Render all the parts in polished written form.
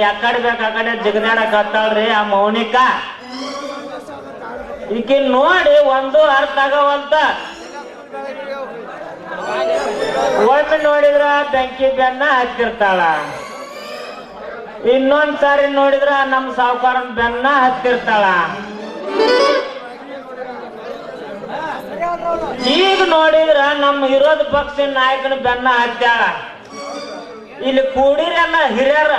ಯಾಕಡೆ ಬೇಕು ಆ ಕಡೆ ಜಿಗದಾಡಕತ್ತಾಳ್ರಿ ಆ ಮೌನಿಕ. ಈಕಿ ನೋಡಿ ಒಂದು ಅರ್ಥ ಆಗವಲ್ತ. ಒಮ್ಮೆ ನೋಡಿದ್ರ ಬೆಂಕಿ ಬೆನ್ನ ಹತ್ತಿರ್ತಾಳ, ಇನ್ನೊಂದ್ ಸಾರಿ ನೋಡಿದ್ರ ನಮ್ಮ ಸಾವುಕಾರನ್ ಬೆನ್ನ ಹತ್ತಿರ್ತಾಳ. ಈಗ ನೋಡಿದ್ರ ನಮ್ಮ ವಿರೋಧ ಪಕ್ಷದ ನಾಯಕನ ಬೆನ್ನ ಹತ್ಯಾಳ. ಇಲ್ಲಿ ಕೂಡಿರಲ್ಲ ಹಿರಿಯರ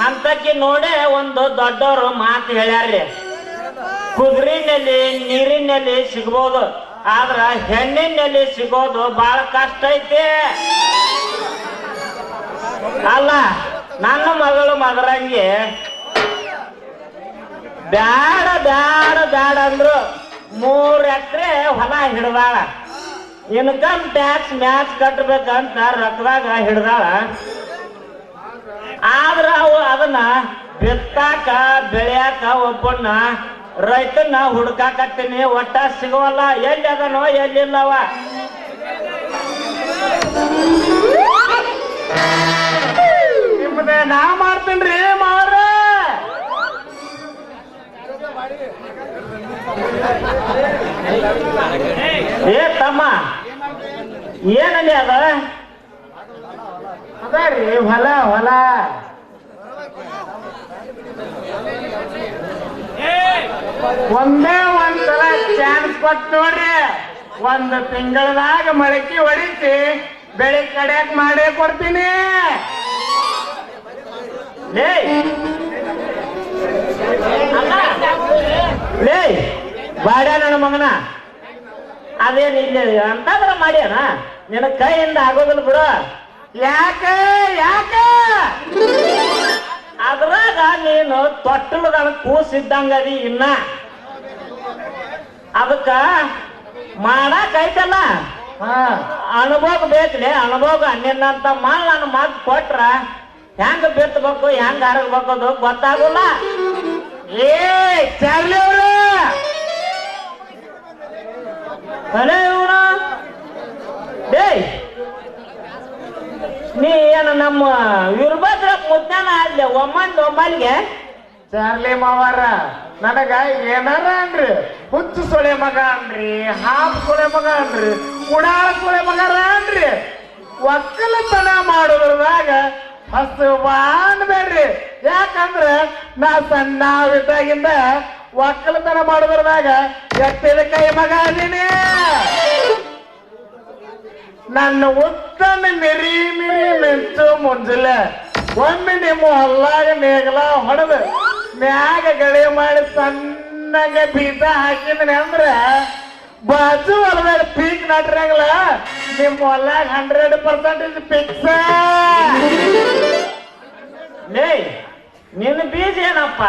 ಅಂತಕ್ಕೆ ನೋಡೇ ಒಂದು ದೊಡ್ಡವರು ಮಾತು ಹೇಳ್ಯಾರ್ರಿ, ಕುದುರಿನಲ್ಲಿ ನೀರಿನಲ್ಲಿ ಸಿಗ್ಬೋದು, ಆದ್ರ ಹೆಣ್ಣಿನಲ್ಲಿ ಸಿಗೋದು ಬಹಳ ಕಷ್ಟ ಐತಿ. ಅಲ್ಲ ನನ್ನ ಮಗಳು ಮದರಂಗಿ ಬ್ಯಾಡ ಬ್ಯಾಡ ಬ್ಯಾಡ ಅಂದ್ರು 3 ಎಕರೆ ಹೊಲ ಹಿಡ್ದಾಳ. ಇನ್ಕಮ್ ಟ್ಯಾಕ್ಸ್ ಮ್ಯಾಚ್ ಕಟ್ಟಬೇಕಂತ ರೊಕ್ಕದಾಗ ಹಿಡ್ದಾಳ. ಆದ್ರ ಅವು ಅದನ್ನ ಬಿತ್ತಾಕ ಬೆಳೆಯಾಕ ಒಬ್ಬನ್ನ ರೈತನ ಹುಡ್ಕಾಕತ್ತೀನಿ, ಒಟ್ಟ ಸಿಗೋಲ್ಲ. ಎಲ್ಲಿ ಅದನೋ ಎಲ್ಲಿಲ್ಲವ. ನಿಮ್ದೆ ನಾ ಮಾಡ್ತೀನ್ರಿ ಮಾವ್ರ. ಏ ತಮ್ಮ ಏನಲ್ಲಿ ಅದ ಅದರಿ ಹೊಲ ಹೊಲ ಒಂದೇ ಒಂದ್ಸಲ ಚಾನ್ಸ್ ಕೊಟ್ಟು ನೋಡ್ರಿ, 1 ತಿಂಗಳದಾಗ ಮೊಳಕೆ ಹೊಡಿಸಿ ಬೆಳೆ ಕಡೆಯಾಕ್ ಮಾಡೇ ಕೊಡ್ತೀನಿ. ಲೇ ಬಾಡ ನನ್ನ ಮಗನ, ಅದೇನು ಇಲ್ಲ ಅಂತಂದ್ರ ಮಾಡ್ಯಾನ, ನಿನ್ನ ಕೈಯಿಂದ ಆಗೋದಿಲ್ಲ ಬಿಡು. ಯಾಕ ಯಾಕ ಅದ್ರಾಗ ನೀನು ತೊಟ್ಟಲದ ಕೂಸಿದ್ದಂಗದಿ. ಇನ್ನ ಅದಕ್ಕ ಮಾಡಕ್ ಐತಲ್ಲ ಅನುಭವ ಬೇಕಲೆ, ಅನುಭವ. ನಿನ್ನಂತ ಮಾಲ್ ನನ್ನ ಮಾತು ಕೊಟ್ರ ಹೆಂಗ ಬಿತ್ತಬೇಕು ಹೆಂಗ ಹರಗಬೇಕದು ಗೊತ್ತಾಗಲ್ಲ. ಏ ಚಾರ್ಲಿ ಅವ್ರ ಅಲೇ ಇವ್ರ ಡೇ, ನೀ ಏನು ನಮ್ಮ ವೀರಭದ್ರ ಮುದ್ಯಾನ ಅಲ್ಲಿ ಒಮ್ಮಲ್ಗೆ ಚಾರ್ಲಿ ಮಾವಾರ ನನಗ ಏನಾರ ಅನ್ರಿ, ಹುಚ್ಚು ಸೊಳೆ ಮಗ ಅನ್ರಿ, ಹಾಪ್ ಸೊಳೆ ಮಗ ಅನ್ರಿ, ಕುಡಾಳ ಸೊಳೆ ಮಗರ ಅನ್ರಿ, ಒಕ್ಕಲತನ ಮಾಡೋದ್ರದಾಗ ಹಸುವಾ ಅನ್ಬೇಡ್ರಿ. ಯಾಕಂದ್ರ ನಾ ಸಣ್ಣವಿದ್ದಾಗಿಂದ ಒಕ್ಕಲತನ ಮಾಡೋದ್ರದಾಗ ಎತ್ತಿದ ಕೈ ಮಗ ಅದೀನಿ. ನನ್ನ ಉತ್ತಮ ಮಿರಿ ಮಿರಿ ಮಿಂಚು ಮುಂಜಾನೆ ಒಮ್ಮೆ ನಿಮ್ಮ ಹೊಲ್ಲಾಗ ನೇಗಲ ಹೊಡೆದು ಮ್ಯಾಗ ಗಳಿ ಮಾಡಿ ಸಣ್ಣಗ ಬೀಜ ಹಾಕಿದ್ನಿ ಅಂದ್ರ ಬಾಜು ಹೊಲದಾಗ ಪೀಕ್ ನಟ್ರಂಗಲ್ಲ, ನಿಮ್ಮ ಹೊಲ್ಲಾಗ 100% ಫಿಕ್ಸ್. ಲೇ ನಿನ್ನ ಬೀಜ ಏನಪ್ಪ,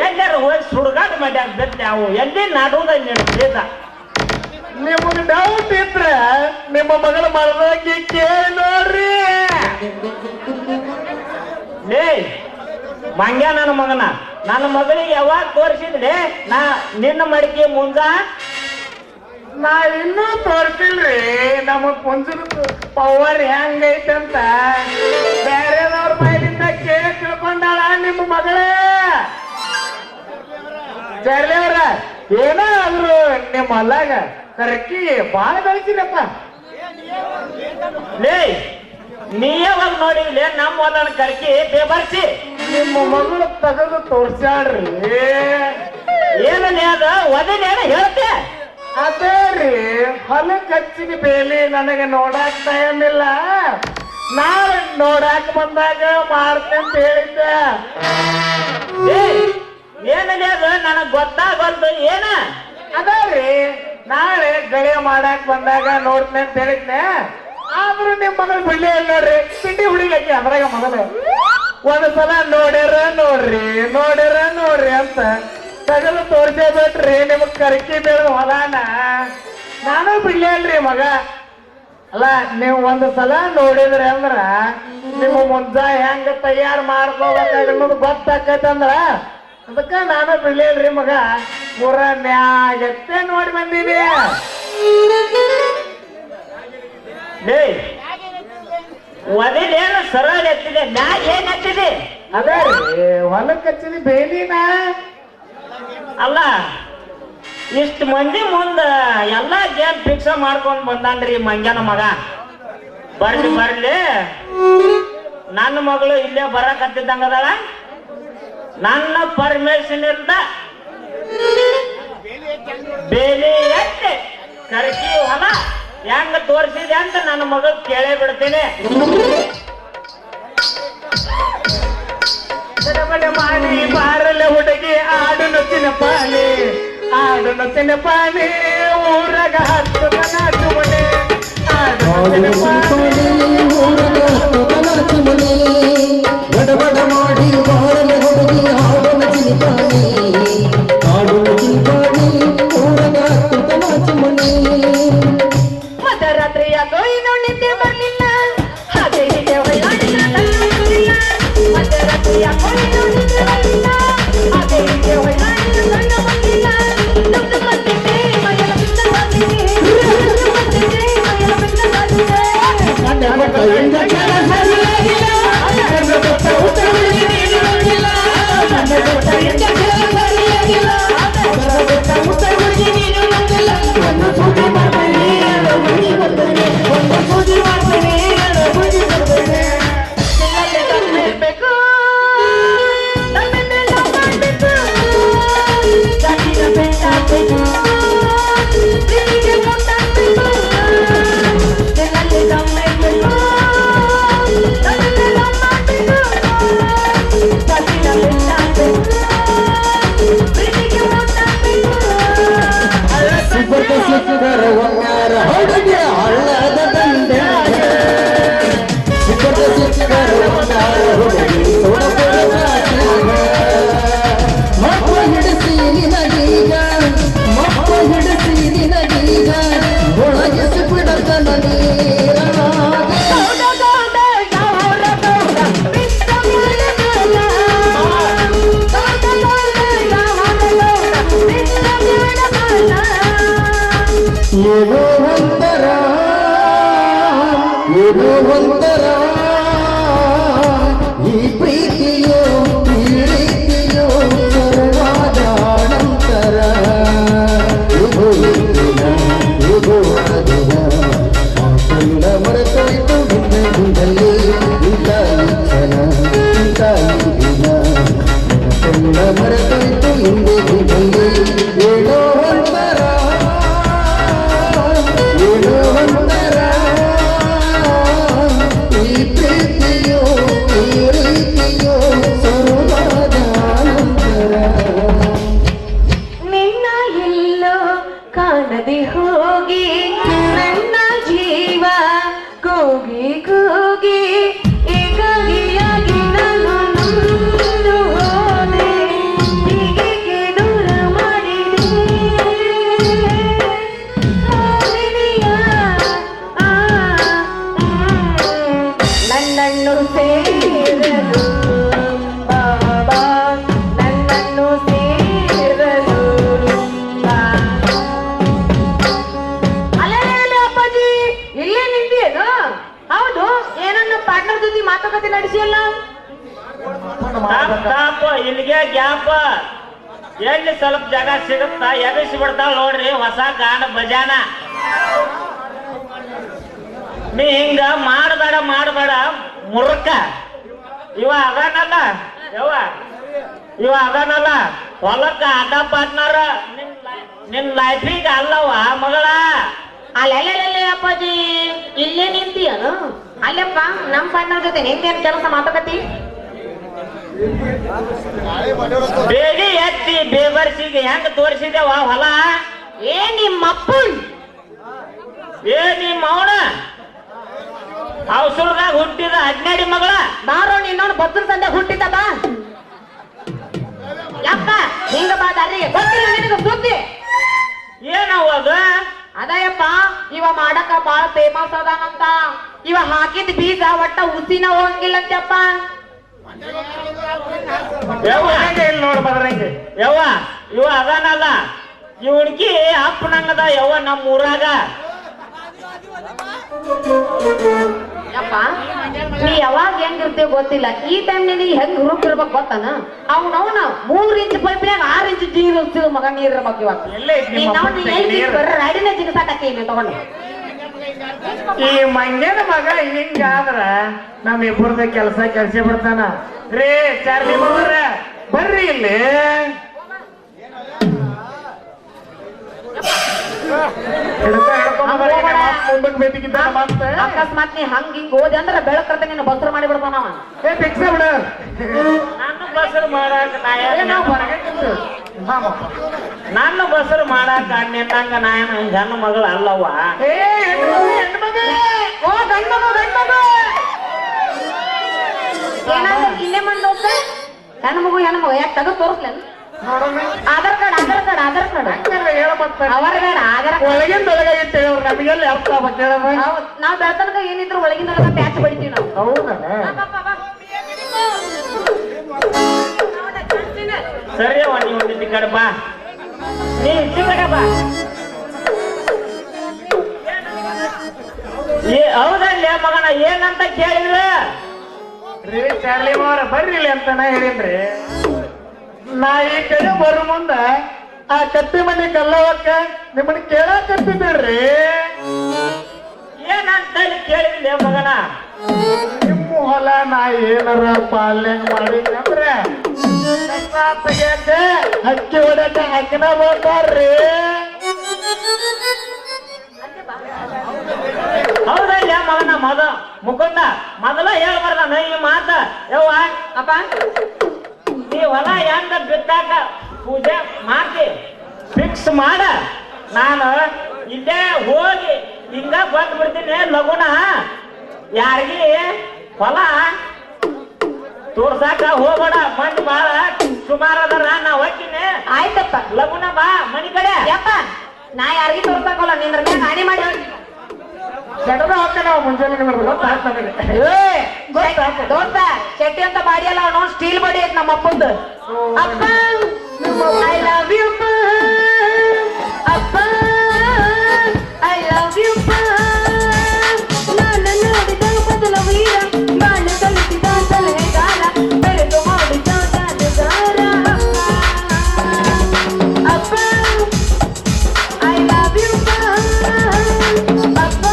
ಎಲ್ಲಾರ ಹೋಗಿ ಸುಡುಗಾಟ ಮಾಡ್ಯಾರ ಬೆತ್ತ, ಅವು ಎಲ್ಲಿ ನಾಡುವುದ ನಿನ್ನ ಬೀಜ. ನಿಮಗೆ ಡೌಟ್ ಇದ್ರೆ ನಿಮ್ಮ ಮಗಳ ಮರದಾಗಿ ಕೇಳಿ ನೋಡ್ರಿ. ಲೇ ಮಂಗ್ಯ ನನ್ನ ಮಗನ, ನನ್ನ ಮಗಳಿಗೆ ಯಾವಾಗ ತೋರಿಸಿದ್ರಿ ನಾ ನಿನ್ನ ಮಡಿಕೆ ಮುಂಜ? ನಾ ಇನ್ನೂ ತೋರಿಸಿಲ್ರಿ. ನಮಗ್ ಮುಂಜಿನ ಪವರ್ ಹೆಂಗೈತಂತ ಬೇರೆದವ್ರ ಮೈಲಿಂದ ಕೇಳಿ ತಿಳ್ಕೊಂಡಾಳ ನಿಮ್ಮ ಮಗಳೇ. ಚಾರ್ಲಿ ಅವ್ರ ಏನಾದ್ರು ನಿಮ್ಮ ಹೊಲ್ಲಾಗ ಕರ್ಕಿ ಬಾಳ ಬೆಳಿತೀರಪ್ಪ. ಲೇ ನೀ ಯಾವಾಗ ನೋಡಿದ್ಲೆ ನಮ್ಮ ಹೊಲನ ಕರ್ಕಿ ಬೇಬರ್ಸಿ ನಿಮ್ಮ ಮಗಳು ತೆಗೆದು ತೋರ್ಸ್ಯಾಳ್ರಿ. ಏನನೇ ಅದ ಒದನೇನ ಹೇಳ್ತೆ? ಅದೇ ರೀ, ಹೊಲಕ್ಕೆ ಹಚ್ಚಿನ ಬೇಲಿ ನನಗೆ ನೋಡಾಕ್ ಟೈಮ್ ಇಲ್ಲ, ನಾಳೆ ನೋಡಾಕ್ ಬಂದಾಗ ಮಾಡ್ತೇಂತ ಹೇಳಿದ್ದೆ. ಏನನೇ ಅದು ನನಗ್ ಗೊತ್ತಾಗಲ್ದು. ಏನ ಅದಾವ್ರಿ, ನಾಳೆ ಗಳೆ ಮಾಡಾಕ್ ಬಂದಾಗ ನೋಡ್ತೇನೆ ಅಂತ ಹೇಳಿದ್ನೆ. ಆದ್ರೂ ನಿಮ್ ಮಗಳು ಬಿಡ್ಲಿ ಇಲ್ಲ ನೋಡ್ರಿ, ತಿಂಡಿ ಹುಡಿಲಕ್ಕೆ ಅದ್ರಾಗ ಮಗಳು ಒಂದ್ಸಲ ನೋಡ್ಯಾರ ನೋಡ್ರಿ ನೋಡ್ಯಾರ ನೋಡ್ರಿ ಅಂತ ತಗಲು ತೋರ್ಸೇ ಬಿಟ್ರಿ ನಿಮಗ್ ಕರ್ಕಿ ಬೆಳೆದ ಹೊಲಾನ. ನಾನು ಬಿಡ್ಲಿ ಅಲ್ರಿ ಮಗ. ಅಲ್ಲ ನೀವು ಒಂದ್ ಸಲ ನೋಡಿದ್ರಿ ಅಂದ್ರ ನಿಮ್ಮ ಮುಂಜ ಹೆಂಗ ತಯಾರು ಮಾಡ್ಕೋಬೇಕಾಗ ಅನ್ನೋದು ಗೊತ್ತಾಕೈತಂದ್ರ ಅದಕ್ಕ ನಾನು ಬಿಡ್ಲಿಲ್ರಿ ಮಗ. ಪೂರ ಮ್ಯಾಗತ್ತೆ ನೋಡಿ ಬಂದೀನಿ. ಒದಿಲೇನು ಸರಳ ಎತ್ತಿದೆ, ಮ್ಯಾಗ ಏನ್ ಎತ್ತಿದೆ? ಅದೇ ಹೊಲಕ್ಕೆ ಹಚ್ಚಿದ ಬೇಲಿನ ಅಲ್ಲ ಇಷ್ಟ ಮಂದಿ ಮುಂದ ಎಲ್ಲಾ ಗೇಮ್ ಫಿಕ್ಸ್ ಮಾಡ್ಕೊಂಡ್ ಬಂದಾನ್ರಿ ಮಂಗ್ಯಾನ ಮಗ. ಬರ್ಲಿ ಬರ್ಲಿ, ನನ್ನ ಮಗಳು ಇಲ್ಲೇ ಬರಕತ್ತಿದ್ದಂಗದಾಳ. ನನ್ನ ಪರ್ಮಿಷನ್ ಇಲ್ದ ಬೇಲಿ ಎತ್ತಿ ಕರ್ಕಿ ಹೊಲ ಹೆಂಗ ತೋರಿಸಿದೆ ಅಂತ ನನ್ನ ಮಗಳು ಕೇಳೇ ಬಿಡ್ತೀನಿ. ಮಾಡಿ ಬಾರಲ್ಲ ಹುಡುಗಿ ಆಡು ನಚ್ಚಿನ ಪಾನಿ, ಆಡು ನಚ್ಚಿನ ಪಾನಿ, ಊರಾಗ ಹತ್ತು ಕನಾಟು ಮನೆ, ಆಡು ನಚ್ಚಿನ ಪಾನಿ, ಊರಾಗ ಹತ್ತು ಕನಾಟು ಮನೆ, ಬಡ ಮಾಡಿ ಬಾರಲ್ಲ ಹುಡುಗಿ ಆಡು ನಚ್ಚಿನ ಪಾನಿ, ಆಡು ನಚ್ಚಿನ ಪಾನಿ, ಊರಾಗ ಹತ್ತು ಕನಾಟು ಮನೆ. ಮಧ್ಯರಾತ್ರಿ ಯಾಕೋ ಇನ್ನೂ ನಿದ್ದೆ ಬರ್ಲಿಲ್ಲ, ಹಾಗೆ ಹೀಗೆ ಹೊಯ್ದಾಡಿದ ಕಣ್ಣಿಲ್ಲ. ಮಧ್ಯರಾತ್ರಿ ಯಾಕೋ ಇನ್ನೂ ನಿದ್ದೆ ಬರ್ಲಿಲ್ಲ, ಹಾಗೆ ಹೀಗೆ ಹೊಯ್ದಾಡಿದ ಕಣ್ಣು ಬಂದಿಲ್ಲ. ನುಗ್ಗು ಬಂದಿದ್ದೆ ಮೈಯೆಲ್ಲ ಬಿದ್ದವಾಗಿದೆ, ನುಗ್ಗು ಬಂದಿದ್ದೆ ಮೈಯೆಲ್ಲ ಬಿದ್ದವಾಗಿದೆ. ನನ್ನ ಮಕ್ಕಳಿಂದ ಕೆಲಸ ಸರಿಯಾಗಿಲ್ಲ, ನನ್ನ ಕೊಟ್ಟ ಉತ್ತರಗಳಿಗೆ ನೀನು ಬಂದಿಲ್ಲ, ನನ್ನ ಕೊಟ್ಟರಿಂದ ಕೆಲಸ ಸರಿಯಾಗಿಲ್ಲ, ನನ್ನ ಕೊಟ್ಟ ಉತ್ತರಗಳಿಗೆ ನೀನು ಬಂದಿಲ್ಲ. ಒಂದು ಸೂಜಿ ಮಾಡ್ತೇನೆ, ಎರಡು ಗುಂಡಿ ಬರ್ತೇನೆ, ಒಂದು ಸೂಜಿ ಮಾಡ್ತೇನೆ, ಎರಡು ಗುಂಡಿ ಬರ್ತೇನೆ. ನಿನ್ನಲ್ಲಿ ತಮ್ಮಿರ್ಬೇಕು, ತಮ್ಮಿಂದ ನಾವು ಮಾಡ್ಬೇಕು, ಜಾತಿನ ಬೆಟ್ಟಾಗ್ಬೇಕು, ಪ್ರೀತಿಗೆ ಮುಟ್ಟಾಗ್ಬೇಕು. ನಿನ್ನಲ್ಲಿ ತಮ್ಮಿರ್ಬೇಕು, ತಮ್ಮಿಂದ ನಾವು ಮಾಡ್ಬೇಕು, ಜಾತಿನ ಬೆಟ್ಟಾಗ್ಬೇಕು, ಪ್ರೀತಿಗೆ ಮುಟ್ಟಾಗ್ಬೇಕು. ಸುಬ್ಬರ್ಗ ಸಿಕ್ಕಿದರ ಒಂಗಾರ ಹುಡುಗಿ ಹಳ್ಳದ ಬಂದೆ, ಸುಬ್ಬರ್ಗ ಸಿಕ್ಕಿದರ ಒಂಗಾರ ಹುಡುಗಿ ಸೋಡಪುರ ಕಾಟಿಗ. ಮಪ್ಪ ಹಿಡಿಸಿ ನಿನಗೀಗ, ಮಪ್ಪ ಹಿಡಿಸಿ ನಿನಗೀಗ, ಒಳಗಿಸಿ ಬಿಡತನ ನೀರಾಗ. ಗೌಡ ಗೌಡ ಗೌಡ ಗೌಡ ಬಿಟ್ಟ ಮೇಲೆ ಗೌಡ, ಗೌಡ ಗೌಡ ಗೌಡ ಗೌಡ ಬಿಟ್ಟ ಮೇಲೆ ಗೌಡ. ಏನೋ ಒಂಥರ, ಏನೋ ಒಂಥರ, ಈ ಪ್ರೀತಿಯೋ ಈ ರೀತಿಯೋ ಸರ್ವಾದ ನಂತರ. ಇದು ದಿನ, ಇದು ದಿನ, ಮಾತುಗಳ ಮರೆತೋಯ್ತು ಗುಂಡೆ ಗುಂಡಲ್ಲಿ, ಇಂಥ ಈ ಕ್ಷಣ, ಇಂಥ ಈ ದಿನ, ಮಾತುಗಳ ಮರೆತೋಯ್ತು ಹಿಂದೆ ಗುಂಡಲ್ಲಿ. ಏನೋ ಒಂಥರ, ಏನೋ ಒಂಥರ, ಈ ಪ್ರೀತಿಯೋ ಈ ರೀತಿಯೋ ಸರ್ವಾದ ನಂತರ. ನಿನ್ನ ಎಲ್ಲೋ ಕಾಣದೆ ಹೋಗಿ ನನ್ನ ಜೀವ ಕೂಗಿ ಕೂಗಿ ಏಕಾಗಿಯಾಗಿ ನಾನು ನೊಂದು ಹೋದೆ, ಹೀಗೆ ದೂರ ಮಾಡಿದೆ ಹೋಗಿದೀಯ. ನನ್ನನ್ನು ಸೇರಲು ಬಾಬಾ, ನನ್ನನ್ನು ಸೇರಲು ಬಾ. ಅಲ್ಲೇ ಅಪ್ಪಾಜಿ ಇಲ್ಲೇ ನಿಂತಿಯೇನು? ಹೌದು, ಏನನ್ನ ಪಾರ್ಟ್ನರ್ ಜೊತೆ ಮಾತುಕತೆ ನಡೆಸಿಯಲ್ಲ? ತಾಪ ಇಲ್ಲಿಗೆ ಗ್ಯಾಪ ಎಲ್ಲಿ ಸ್ವಲ್ಪ ಜಾಗ ಸಿಗುತ್ತಾ ಎಬ್ಬಿಸಿ ಬಿಡ್ತಾಳ ನೋಡ್ರಿ ಹೊಸ ಗಾಂಡ ಬಜಾನ. ನೀ ಹಿಂಗ ಮಾಡಬೇಡ ಮುರುಕ. ಇವ ಅದಾನಲ್ಲ ಇವ ಅದಾನಲ್ಲ ಹೊಲಕ್ಕ ಅಡ್ಡ ಪಾರ್ಟ್ನರ್, ನಿನ್ ಲೈಫಿಗೆ ಅಲ್ಲವ ಮಗಳ. ಅಲ್ಲೆಲ್ಲೆಲ್ಲೆ ಅಪ್ಪಾಜಿ ಇಲ್ಲೇ ನಿಂತಿಯನು? ಅಲ್ಲಪ್ಪ ನಮ್ಮ ಪಾರ್ಟ್ನರ್ ಜೊತೆ ನಿಂತೇನು ಕೆಲಸ ಮಾತುಕತೆ? ಬೇಡಿ ಎತ್ತಿ ಬೇಬರ್ಸಿಗೆ ಹೆಂಗ ತೋರಿಸಿದೇವ ಹೊಲ? ಏ ನಿಮ್ಮಪ್ಪನ್, ಏ ನಿಮ್ಮ ಅವನ ಅವಸರದಾಗ ಹುಟ್ಟಿದ ಹದಿನೇಡಿ ಮಗಳ. ಬಾರೋ ನಿನ್ನೋನು ಬದ್ರ ಸಂದೆ ಹುಟ್ಟಿದ ಬಾ. ಯಪ್ಪ ಹಿಂಗ ಬಾ ದಾರಿಗೆ ಗೊತ್ತಿಲ್ಲ ನಿನಗ ಸುದ್ದಿ? ಏನವ ಅದು? ಅದಯ್ಯಪ್ಪ ಇವ ಮಾಡಕ ಬಾಳ ಫೇಮಸ್ ಅದಾನಂತ. ಇವ ಹಾಕಿದ ಬೀಜ ಒಟ್ಟ ಉಸಿನ ಹೋಗಂಗಿಲ್ಲಂತಪ್ಪ. ಯವ್ವ ಇಲ್ಲಿ ನೋಡ್ ಬದ್ರಂಗೆ ಯವ್ವ ಇವ ಅದಾನಲ್ಲ ಇವನ್ಕಿ ಅಪ್ಪನಂಗದ ಯವ್ವ ನಮ್ಮ ಊರಾಗ. ಯಪ್ಪ ನೀ ಯಾವಾಗ ಹೆಂಗಿರ್ತೀವಿ ಗೊತ್ತಿಲ್ಲ ಈ ಟೈಮ್ ನೀ ಹೆಂಗ್ ಹುರುಪ್ ಇರ್ಬೇಕು ಗೊತ್ತಾನ ಅವ್ನವ್ನ 3 ಇಂಚ್ ಪೈಪ್ನ್ಯಾಗ 6 ಇಂಚ್ ನೀರು ಇರ್ತೀವಿ ಮಗ ನೀರ್ ಇರ್ಬೇಕು ಇವಾಗ ಎಲ್ಲೇ ಐತಿ ನಿಮ್ಮ ಅಪ್ಪನ ನೀರು? ರಾಡಿನ ಜಿಗಸಾಕತ್ತಿ ತಗೊಂಡು ಈ ಮಂಗ್ಯನ ಮಗ ಹಿಂಗಾದ್ರ ನಮ್ ಇಬ್ಬರದ ಕೆಲಸ ಕೆಲ್ಸ ಬಿಡ್ತಾನ ರೇ ಚಾರ್ಲಿ ಮಗರ ಬರ್ರಿ ಇಲ್ಲಿ ಮುಂದಕ್ಕೆ ಬೇಟಿಗಿದ್ದ ಮತ್ತೆ ಅಕಸ್ಮಾತ್ ನೀ ಹಂಗ ಹಿಂಗ್ ಹೋದೆ ಅಂದ್ರ ಬೆಳಕರ್ತ ನೀನು ಬಸ್ರು ಮಾಡಿ ಬಿಡ್ತಾನವ ಫಿಕ್ಸ್ ಬಿಡ ನಾನು ಬಸರು ಮಾಡಾಕ ನಾವು ಹೊರಗೆ ನನ್ನ ಬಸರು ಮಾಡಾಕ ನಿನ್ನಂಗ ನಾಯನ ಹೆಣ್ಣು ಮಗಳು ಅಲ್ಲವ್ವ. ಏ ಹೆಣ್ಣು ಮಗ ಓ ಗಂಡ ಮಗ ಏನಾದ್ರು ಇಲ್ಲೇ ಮಂದ್ ಹೋಗ್ತ ಹೆಣ್ಣು ಮಗು ಯಾಕೆ ತೆಗೆದು ತೋರಿಸ್ಲೇನು ನೋಡೋಣ ಆಧಾರ್ ಕಾರ್ಡ್ ಹೇಳ ಮತ್ತೆ ಅವರ ಬೇಡ ಆಧಾರ್ ಕಾರ್ಡ್ ಒಳಗಿಂದ ಒಳಗೆ ಇಟ್ಟು ಹೇಳೋರು ನಮಗೆಲ್ಲ ಅರ್ಥ ಆಗ್ಬೇಕು ಹೇಳಮ್ಮ ನಾವ್ ಬೆಳತನಕ ಏನಿದ್ರು ಒಳಗಿಂದ ಒಳಗ ಪ್ಯಾಚ್ ಬಡಿತೀವಿ ನಾವು ಹೌದಾ ಸರಿ ಅವ್ವ ನೀವು ಈ ಕಡೆ ಬಾ, ನೀ ಈ ಕಡೆ ಬಾ. ಹೌದಲ್ಲ ಮಗನ ಏನಂತ ಕೇಳಿದ್ರ ರೀ ಚಾರ್ಲಿ ಮಾವರ ಬರ್ರಿ ಇಲ್ಲಿ ಅಂತ ನಾ ಹೇಳಿದ್ರಿ ನಾ ಈ ಕಡೆ ಬರೋ ಮುಂದ ಆ ಕತ್ತಿ ಮನೆ ಕಲ್ಲವಕ್ಕ ನಿಮ್ಮನ್ನ ಕೇಳಾಕತ್ತಿದ್ರಿ ಏನಂತ ಕೇಳಿದ್ಲೆ ಮಗನ. ನಿಮ್ಮ ಹೊಲ ನಾ ಏನಾರ ಪಾಲ್ಯಂಗ್ ಮಾಡಿದ್ನಂದ್ರೆ ತೆಗಿಯಕ ಅಕ್ಕಿ ಹೊಡ್ಯಾಕ ಅಕ್ಕನ ಬರ್ತಾರ್ರಿ ಹೌದಲ್ಲ ಮಗನ ಮುಕುಂದ ಮೊದಲ ಹೇಳ್ಬಾರ್ದ ಈ ಮಾತ ಯವ್ವ ಅಪ್ಪ ನೀ ಹೊಲ ಹೆಂಗ ಬಿತ್ತಾಕ ಪೂಜೆ ಮಾಡ್ತಿ ಫಿಕ್ಸ್ ಮಾಡ, ನಾನು ಇಲ್ಲೇ ಹೋಗಿ ಹಿಂಗ ಬಂದ್ ಬಿಡ್ತೀನಿ ಲಗುನ. ಯಾರಿಗಿ ಹೊಲ ತೋರ್ಸಾಕ ಹೋಗ್ಬೇಡ, ಮಂದಿ ಬಾಳ ಸುಮಾರು ಅದರ ನಾ ಹೋಗ್ತೀನಿ. ಆಯ್ತಪ್ಪ ಲಗುನ ಬಾ ಮನಿ ಕಡೆ. ಯಪ್ಪ ನಾ ಯಾರಿಗೂ ತೋರ್ಸಾಕಲ್ಲ ನಿನ್ನ ಮ್ಯಾಗ ಹಾನಿ ಮಾಡಿ ಜಡದ ಹಾಕ ನಾವು ಮುಂಜಾನೆ ದೋಸ್ತ ಶೆಟ್ಟಿ ಅಂತ ಬಾಡಿ ಅಲ್ಲ ಅವ್ನು ಸ್ಟೀಲ್ ಬಾಡಿ ಐತ್ ನಮ್ಮ ಅಪ್ಪಂದು. ಅಪ್ಪ ಐ ಲವ್ ಯು ಅಪ್ಪ ಐ ಲವ್ ಯು ನಾನು ನೋಡಿದ ಬದಲ ವೀರ ಬಾಳು ಕಲಿಸಿದ ಸಲಹೆಗಾರ ಬೆಳೆದು ಮಾಡಿದ ಜಾದುಗಾರ ಅಪ್ಪ ಐ ಲವ್ ಯು ಅಪ್ಪ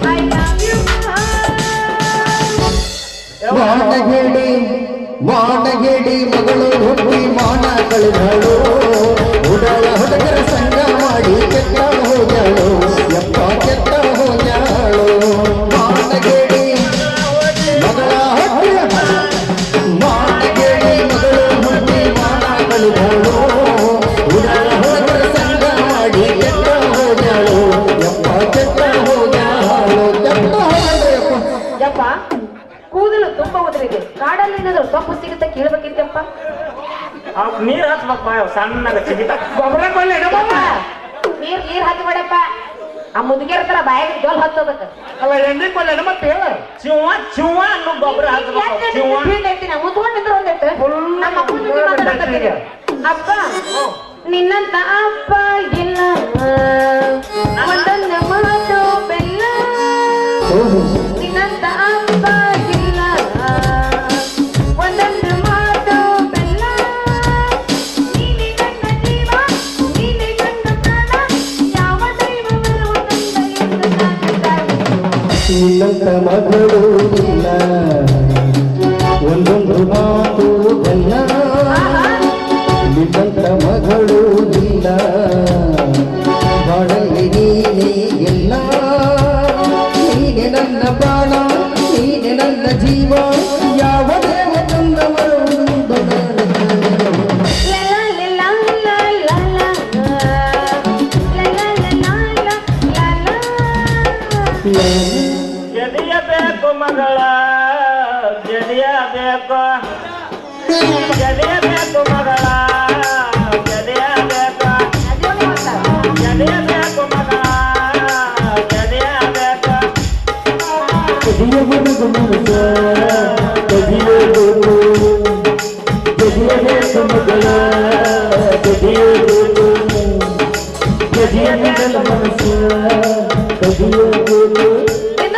ಐ ಲವ್ ಯು ವಾಡಗೇಡಿ ಮಗಳು ಹುಟ್ಟಿ ಮಾನ ಕಳೆದಳು ಉಡಳ ಹುಡುಗರ ಸಂಗ ಮಾಡಿ ಕೆಟ್ಟ ಹೋಗ್ಯಾಳು ಯಪ್ಪ ಕೆಟ್ಟ ಹೋಗ್ಯಾಳು ವಾಡಗೇಡಿ ಮಗಳ ವಾಡಗೇಡಿ ಮಗಳು ಹುಟ್ಟಿ ಮಾನ ಕಳೆದಳು ಉಡಳ ಹುಡುಗರ ಸಂಗ ಮಾಡಿ ಕೆಟ್ಟ ಹೋಗ್ಯಾಳು ಯಪ್ಪ ಕೆಟ್ಟ ಹೋಗ್ಯಾಳು ಕೆಟ್ಟ ಹೋಗ್ಯಾಳು ಯಪ್ಪ ಕೂದಲು ತುಂಬಾ ಉದುರಿದೆ ಕಾಡಲ್ಲಿ ಏನಾದ್ರು ಸೊಪ್ಪು ಸಿಗುತ್ತೆ ಕೇಳ್ಬೇಕಿತ್ತಪ್ಪ ನೀರ್ ಹಚ್ಬೇಕಪ್ಪ ಸಣ್ಣಗ ಚಿಗಿತ ಗೊಬ್ಬರ ಕೊಲ್ಲಿ ಯಪ್ಪ, ನೀರ್ ಹಾಕಿ ಮಾಡಪ್ಪ ಆ ಮುದುಗಿಯರ ತರ ಬಾಯಾಗ ಜೋಲ್ ಹತ್ತೋದಕ್ಕ ಅಲ್ಲ ಎಣ್ಣೆ ಕೊಲ್ಲ ಮತ್ತೆ ಹೇಳ ಚಿವ್ವ ಚಿವ್ವ ಅನ್ನೋ ಗೊಬ್ಬರ ಹಚ್ಬೇಕು. ಚಿವ್ವ ಮುತ್ಕೊಂಡಿದ್ರು ಒಂದಿಟ್ಟು ನಮ್ಮ ಅಪ್ಪನ ಜೊತೆ ಮಾತಾಡಕತ್ತೀನಿ. ಅಪ್ಪ ನಿನ್ನಂತ ಅಪ್ಪ ಇಲ್ಲ ಒಂದೊಂದು ಮಾತು ಬೆಲ್ಲ ನಿನ್ನಂತ ಅಪ್ಪ ಇಲ್ಲ ಒಂದೊಂದು ಮಾತು ಬೆಲ್ಲ ನೀನೆ ನನ್ನ ಜೀವ ನೀನೆ ನನ್ನ ಪ್ರಾಣ ಯಾವ ದೈವವೂ ನಿನ್ನಂತ ಮಗಳು ಇಲ್ಲ ಒಂದೊಂದು ಮಾತು ಬೆಲ್ಲ ನಿನ್ನಂತ ಮಗಳು ಇಲ್ಲ ಬಾಳಲ್ಲಿ ನೀನೇ ಎಲ್ಲ ನೀನೆ ನನ್ನ ಪ್ರಾಣ ನೀನೆ ನನ್ನ ಜೀವ ಯಾವ ದೇವ ತಂದವರು ಗೆದಿಯಬೇಕು ಮಗಳ ಗೆದಿಯಬೇಕು ಗೆದಿಯಬೇಕು ಮಗಳ ಗೆದಿಯಬೇಕು ಗೆದಿಯಬೇಕು ಮಗಳ ಗೆದಿಯಬೇಕು ಕದಿಯಬೇಕು ಮನಸ ಕದಿಯಬೇಕು ಕದಿಯಬೇಕು ಮಗಳ ಕದಿಯಬೇಕು ಕದಿಯಬೇಕು ಮನಸ ಕದಿಯಬೇಕು ನಿನ್ನ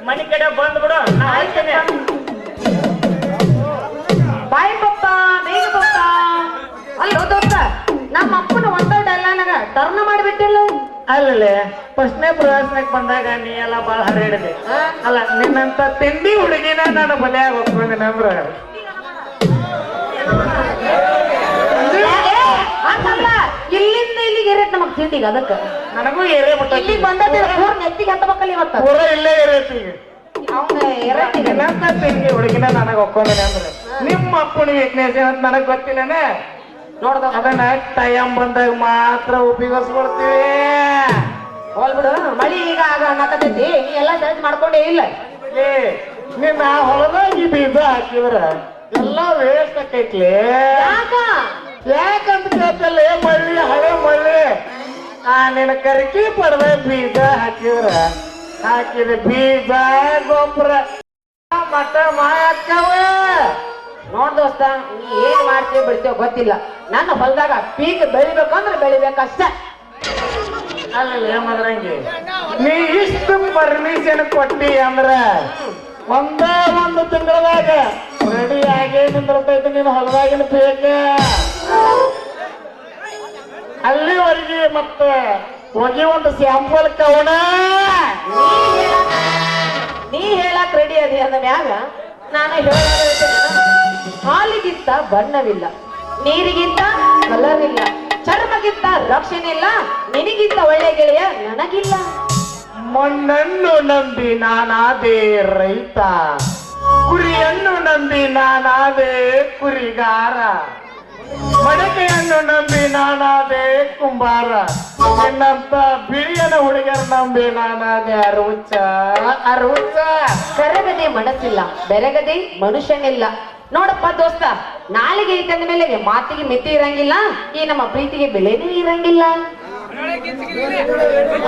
ಮನಿ ಕಡೆ ಬಂದ್ಬಿಡು ನಾ ಹೋಗ್ತೀನಿ ಬಾಯ್ ಪಪ್ಪ ಬೇಗ ಪಪ್ಪ ಅಲ್ಲೋ ದೋಸ್ತ ನಮ್ಮ ಅಪ್ಪನ ಒಂದ ಡೈಲಾಗ್ ಟರ್ನ್ ಮಾಡಿಬಿಟ್ಟಿಲ್ಲ ಅಲ್ಲೇ ಫಸ್ಟ್ನೇ ಪ್ರವಾಸಕ್ಕೆ ಬಂದಾಗ ನೀ ಎಲ್ಲ ಬಾಳ ಹರಡಿದೆ ಅಲ್ಲ ನಿನ್ನಂತ ತಿಂಡಿ ಹುಡುಗಿನ ನಾನು ಬಲಿಯಾಗ ಹೋಗ್ಕೊಂಡಿನ ಅಂದ್ರ ಹಂಗಲ್ಲ ಇಲ್ಲಿಂದ ಇಲ್ಲಿಗೆ ಇರೈತ್ ನಮಗ್ ತಿಂಡಿಗೆ ಅದಕ್ಕ ನನಗೂ ಏರೇ ಬಿಟ್ಟ ಇಲ್ಲಿಗೆ ಬಂದದ ಪೂರ್ ನೆತ್ತಿಗೆ ಹತ್ತಬೇಕಲ್ಲ ಇವತ್ತ ಪೂರ ಇಲ್ಲೇ ಇರೈತಿ ಈಗ ಅವ್ನ ಎರಟ್ಟಿಗೆ ನಿನ್ನಂತ ತಿಂಡಿ ಹುಡುಗಿನ ನನಗ್ ಒಕ್ಕೊಂಡಿನ ಅಂದ್ರ ನಿಮ್ಮ ಅಪ್ಪನ ವೀಕ್ನೆಸ್ ಅಂತ ನನಗ್ ಗೊತ್ತಿಲ್ಲನೆ ನೋಡ್ದ ಅದನ್ನ ಟೈಮ್ ಬಂದಾಗ ಮಾತ್ರ ಉಪಯೋಗಿಸ್ಕೊಳ್ತೀವಿ ಹೋಲ್ಬಿಡು ಮಳಿ ಈಗ ಆಗ ಅನ್ನಕತ್ತೈತಿ ನೀ ಎಲ್ಲಾ ಸೆಲೆಕ್ಟ್ ಮಾಡ್ಕೊಂಡೇ ಇಲ್ಲ ಏ ನಿನ್ನ ಹೊಲದಾಗಿ ಬೀಜ ಹಾಕಿದ್ರ ಎಲ್ಲ ವೇಸ್ಟ್ ಆಕೈತ್ಲಿ ಯಾಕ ಯಾಕಂತ ಕೇಳ್ತಲ್ಲ ಮಳ್ಳಿ ಹಳೆ ಮಳ್ಳಿ ನಿನ್ನ ಕರಿಕಿ ಪಡೆದ ಬೀಜ ಹಾಕಿದ ಬೀಜ ಗೊಬ್ಬರ ಮಟ್ಟ ಮಾಯಕ್ಕವ ನೋಡ್ ದೋಸ್ತ ನೀ ಏನ್ ಮಾಡ್ತೀವಿ ಬಿಡ್ತೀವ ಗೊತ್ತಿಲ್ಲ ನನ್ನ ಹೊಲದಾಗ ಪೀಕ್ ಬೆಳಿಬೇಕಂದ್ರೆ ಬೆಳಿಬೇಕಷ್ಟೇ ಅಲ್ಲ ಮದ್ರಂಗಿ ನೀ ಇಷ್ಟು ಪರ್ಮಿಷನ್ ಕೊಟ್ಟಿ ಅಂದ್ರ ಒಂದು ತಿಂಗಳದಾಗ ರೆಡಿ ಆಗೇ ನಿಂದಿರ್ತೈತಿ ನೀನು ಹೊಲದಾಗಿನ ಬೇಕ ಅಲ್ಲಿವರೆಗೆ ಮತ್ತೆ ಹೋಗಿ ಒಂದು ಸ್ಯಾಂಪಲ್ ಕವಣ ನೀ ಹೇಳಕ್ ರೆಡಿ ಅದಿ ಅಂದ ಮ್ಯಾಗ ನಾನು ಹೇಳೋದು ಹಾಲಿಗಿಂತ ಬಣ್ಣವಿಲ್ಲ ನೀರಿಗಿಂತ ಕಲರ್ ಇಲ್ಲ ಚರ್ಮಗಿಂತ ರಕ್ಷಣೆ ಇಲ್ಲ ನಿನಗಿಂತ ಒಳ್ಳೆ ಗೆಳೆಯ ನನಗಿಲ್ಲ ಮಣ್ಣನ್ನು ನಂಬಿ ನಾನಾದೆ ರೈತ ಕುರಿಯನ್ನು ನಂಬಿ ನಾನಾದೆ ಕುರಿಗಾರ ಮಡಕೆಯನ್ನು ನಂಬಿ ನಾನಾದೆ ಕುಂಬಾರ ನಿನ್ನಂತ ಬಿಳಿಯನ ಹುಡುಗರ ನಂಬಿ ನಾನಾದೆ ಅರುಚ ಕರಗದೆ ಮನಸ್ಸಿಲ್ಲ ಬೆರಗದೆ ಮನುಷ್ಯನಿಲ್ಲ ನೋಡಪ್ಪ ದೋಸ್ತ ನಾಲಿಗೆ ಐತಂದ ಮೇಲೆ ಮಾತಿಗೆ ಮಿತಿ ಇರಂಗಿಲ್ಲ ಈ ನಮ್ಮ ಪ್ರೀತಿಗೆ ಬೆಲೆನೂ ಇರಂಗಿಲ್ಲ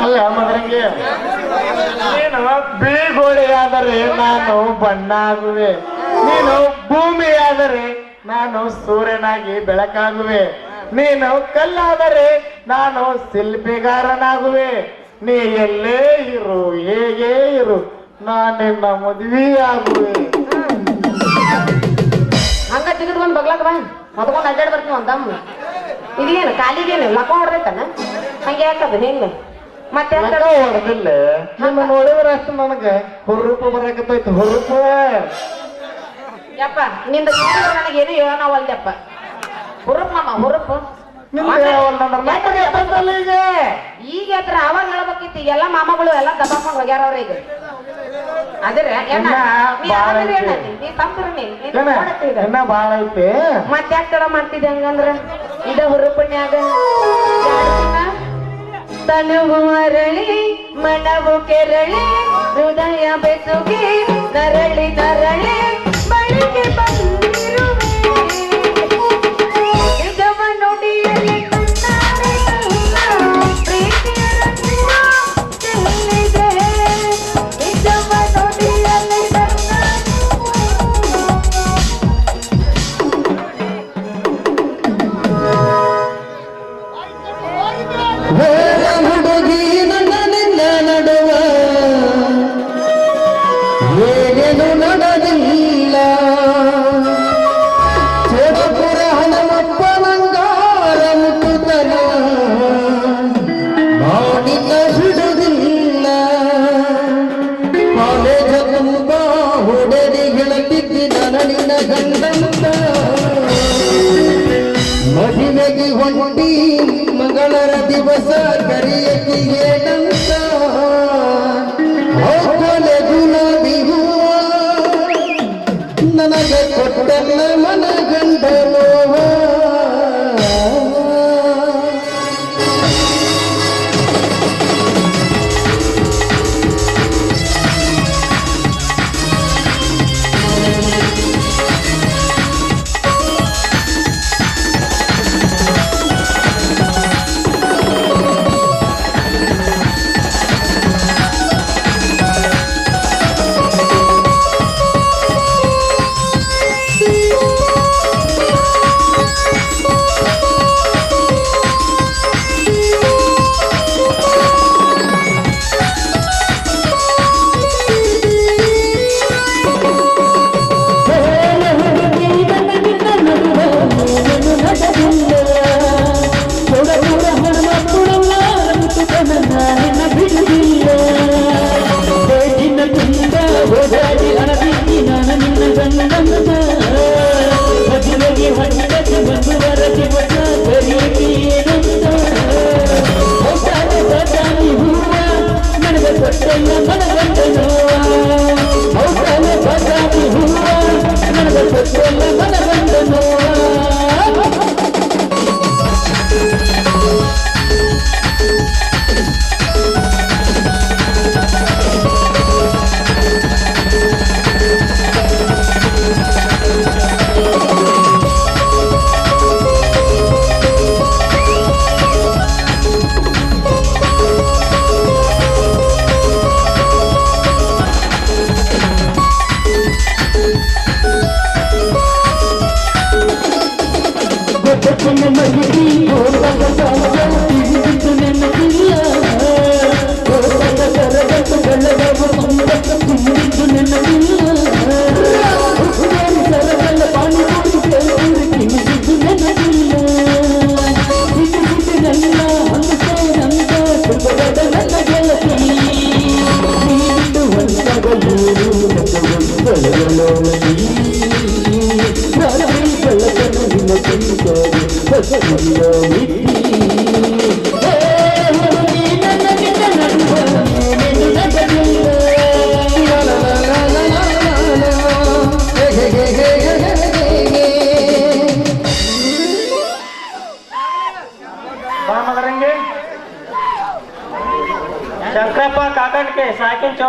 ಅಲ್ಲ ಮದ್ರಂಗಿ ನೀನು ಬಿಳಿಗೋಳಿಯಾದರೆ ನಾನು ಬಣ್ಣ ಆಗುವೆ ನೀನು ಭೂಮಿಯಾದರೆ ನಾನು ಸೂರ್ಯನಾಗಿ ಬೆಳಕಾಗುವೆ ನೀನು ಕಲ್ಲಾದರೆ ನಾನು ಶಿಲ್ಪಿಗಾರನಾಗುವೆ ನೀ ಎಲ್ಲೇ ಇರು ಹೇಗೆ ಇರು ನಾನಿನ್ನ ಮದುವೆ ಆಗುವೆ ಹಂಗ ತೆಗೆದುಕೊಂಡ್ ಬಗ್ಲಾಕ ಬಾ ಹೊತ್ಕೊಂಡ್ ಅಡ್ಡಾಡ್ ಬರ್ತೀವಿ ಅಂತ ಇದೇನು ಕಾಲಿಗೇನು ಲಕ್ಕ ಹೊಡ್ದೈತನ ಹಂಗೆ ಯಾಕದ ಹೆಂಗ ಮತ್ತೆ ಹೊಡೆದಿಲ್ಲ ನಿಮ್ಮ ನೋಡಿದ್ರೆ ಅಷ್ಟು ನನಗೆ ಹುರುಪು ಬರಕತ್ತೈತಿ ಹುರುಪು ಯಪ್ಪ ನಿಂದ ನನಗೇನು ಹೇಳೋಣವಲ್ದಪ್ಪ ಹುರುಪ್ ನಮ್ಮ ಹುರುಪು ಈಗ ಹತ್ರ ಅವಾಗ ಹೇಳ್ಬೇಕಿತ್ತು ಈಗೆಲ್ಲ ಮಾಮಗಳು ಎಲ್ಲ ದಬಾಕೊಂಡ್ ಹೋಗ್ಯಾರ ಅವ್ರ ಈಗ ಅದ್ರೆ ನೀ ತಂದ್ರಿ ಇನ್ನ ಬಾಳ ಐತಿ ಮತ್ತೆ ಯಾಕೆ ತಡ ಮಾಡ್ತಿದ್ದೆ ಹಂಗಂದ್ರ ಇದ ಹುರುಪನ್ಯಾಗ ತನುವು ಅರಳಿ ಮನವು ಕೆರಳಿ ಹೃದಯ ಬೆಸುಗೆ ನರಳಿ ನರಳಿ ಬಳಿಗೆ ಬಂದಿರುವೆ ನಿಜವ ನುಡಿಯಲ್ಲಿ ಕಣ್ಣಾರೆ ಕಣ್ಣ ಪ್ರೀತಿಯ ರತ್ನ ಚೆಲ್ಲಿದೆ ನಿಜವ ನುಡಿಯಲ್ಲಿ ಹುಡುಗಿ ನನ್ನ ನಿನ್ನ ನಡುವ ಏನೇನು ನಡೆದಿಲ್ಲ ಚೋಟಪುರ ಹನುಮಪ್ಪ ನಂಗಾರ ಮುಟ್ಟುತ್ತಲ ನಿನ್ನ ಬಿಡುವುದಿಲ್ಲ ಕಾಲೇಜ ತುಂಬ ಹುಡುಗಿ ಗೆಳತಿದ್ದಿ ನನನಿನ ಗಂಡಂತ ಮದುವೆಗೆ ಹೊಂಟಿ ಮಂಗಳರ ದಿವಸ ಕರಿಯಕ್ಕೆ ಏನಂತ ಹೋಗಲೆ ಗುಲಾಬಿ ಹೂವ ನನಗೆ ಕೊಟ್ಟಲ್ಲ ಮನ ಗಂಡ ನೋವ ಬಾ ಮಗರಂಗಿ ಶಂಕರಪ್ಪ ಕಾಕನ್ಕೆ ಸಾಕಿನ ಚೋಡ